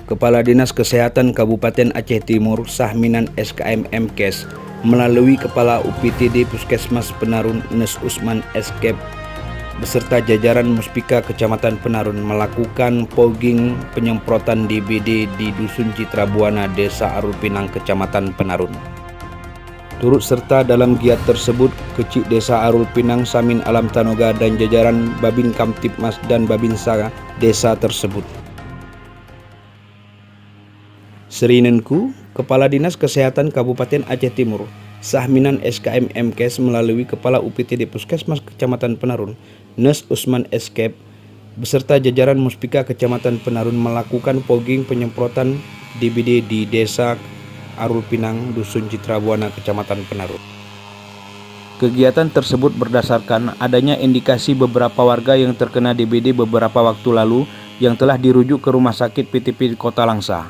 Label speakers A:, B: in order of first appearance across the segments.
A: Kepala Dinas Kesehatan Kabupaten Aceh Timur Sahminan SKM MKes melalui Kepala UPTD Puskesmas Penarun Nes Usman Eskep beserta jajaran Muspika Kecamatan Penarun melakukan fogging penyemprotan DBD di Dusun Citra Buana, Desa Arul Pinang, Kecamatan Penarun. Turut serta dalam giat tersebut Kecik Desa Arul Pinang Samin Alam Tanoga dan jajaran Babin Kamtipmas dan Babinsa desa tersebut. Serinenku, Kepala Dinas Kesehatan Kabupaten Aceh Timur Sahminan SKM MKes melalui Kepala UPTD Puskesmas Kecamatan Penarun Nes Usman Eskep beserta jajaran Muspika Kecamatan Penarun melakukan fogging penyemprotan DBD di Desa Arul Pinang, Dusun Citra Buana, Kecamatan Penarun. Kegiatan tersebut berdasarkan adanya indikasi beberapa warga yang terkena DBD beberapa waktu lalu yang telah dirujuk ke Rumah Sakit PTP Kota Langsa.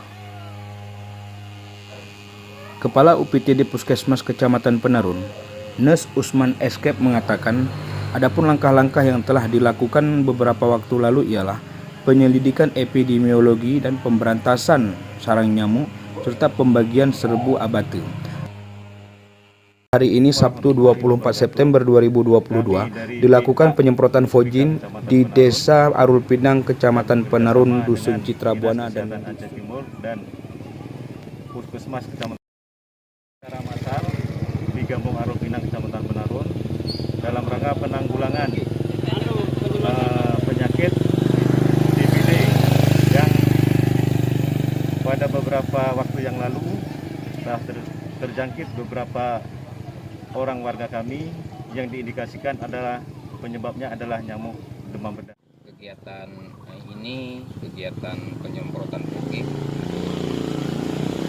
A: Kepala UPTD Puskesmas Kecamatan Penarun, Nes Usman Eskep mengatakan, adapun langkah-langkah yang telah dilakukan beberapa waktu lalu ialah penyelidikan epidemiologi dan pemberantasan sarang nyamuk serta pembagian serbu abate. Hari ini Sabtu 24 September 2022 dilakukan penyemprotan fogging di Desa Arul Pinang, Kecamatan Penarun, Dusun Citra Buana dan
B: Puskesmas Kecamatan secara massal di Kampung Arul Pinang, Kecamatan Penarun dalam rangka penanggulangan penyakit DBD yang pada beberapa waktu yang lalu telah terjangkit beberapa orang warga kami yang diindikasikan adalah penyebabnya adalah nyamuk demam berdarah.
C: Kegiatan ini kegiatan penyemprotan fogging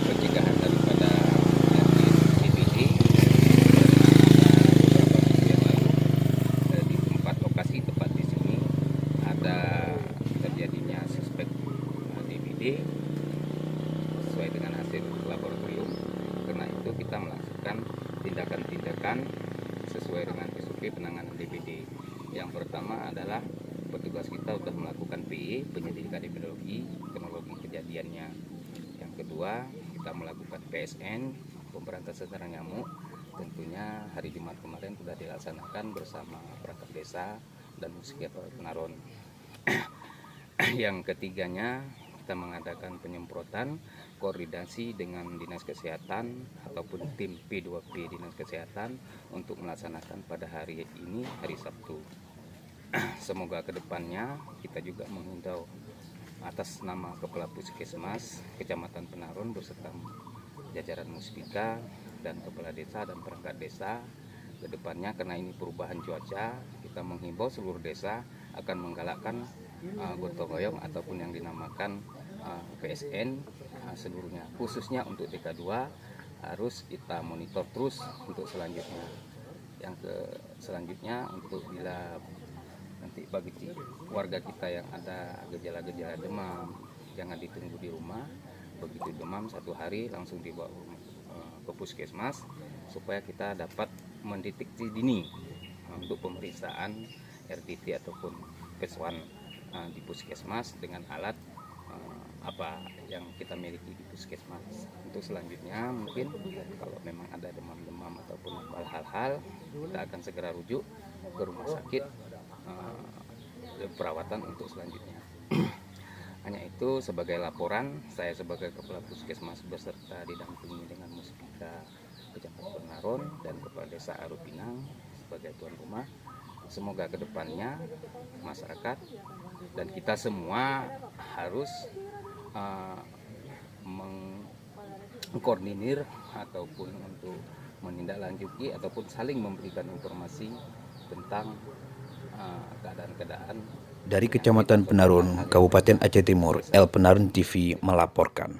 C: pencegahan daripada DBD di tempat lokasi tepat di sini ada terjadinya suspek DBD sesuai dengan hasil laboratorium. Karena itu kita melakukan tindakan-tindakan sesuai dengan SOP penanganan DBD. Yang pertama adalah petugas kita sudah melakukan PE, penyelidikan epidemiologi, kronologi kejadiannya. Yang kedua, kita melakukan PSN, pemberantasan sarang nyamuk. Tentunya hari Jumat kemarin sudah dilaksanakan bersama perangkat desa dan Muspika Penarun. Yang ketiganya, kita mengadakan penyemprotan koordinasi dengan Dinas Kesehatan ataupun tim P2P Dinas Kesehatan untuk melaksanakan pada hari ini, hari Sabtu. Semoga kedepannya kita juga menghimbau atas nama Kepala Puskesmas Kecamatan Penarun beserta jajaran Muspika dan Kepala Desa dan perangkat desa kedepannya, karena ini perubahan cuaca, kita menghimbau seluruh desa akan menggalakkan gotong royong ataupun yang dinamakan PSN seluruhnya, khususnya untuk TK2 harus kita monitor terus untuk selanjutnya. Yang selanjutnya untuk bila nanti bagi warga kita yang ada gejala-gejala demam, jangan ditunggu di rumah. Begitu demam 1 hari langsung dibawa ke puskesmas supaya kita dapat mendeteksi dini untuk pemeriksaan RDT ataupun PES1 di puskesmas dengan alat apa yang kita miliki di puskesmas. Untuk selanjutnya mungkin kalau memang ada demam-demam ataupun hal-hal, kita akan segera rujuk ke rumah sakit perawatan untuk selanjutnya. Hanya itu sebagai laporan, saya sebagai Kepala Puskesmas beserta didampingi dengan Muspika Kecamatan Penarun dan Kepala Desa Arul Pinang sebagai tuan rumah. Semoga kedepannya masyarakat dan kita semua harus mengkoordinir ataupun untuk menindaklanjuti ataupun saling memberikan informasi tentang keadaan-keadaan.
A: Dari Kecamatan Penarun, Kabupaten Aceh Timur, El Penarun TV melaporkan.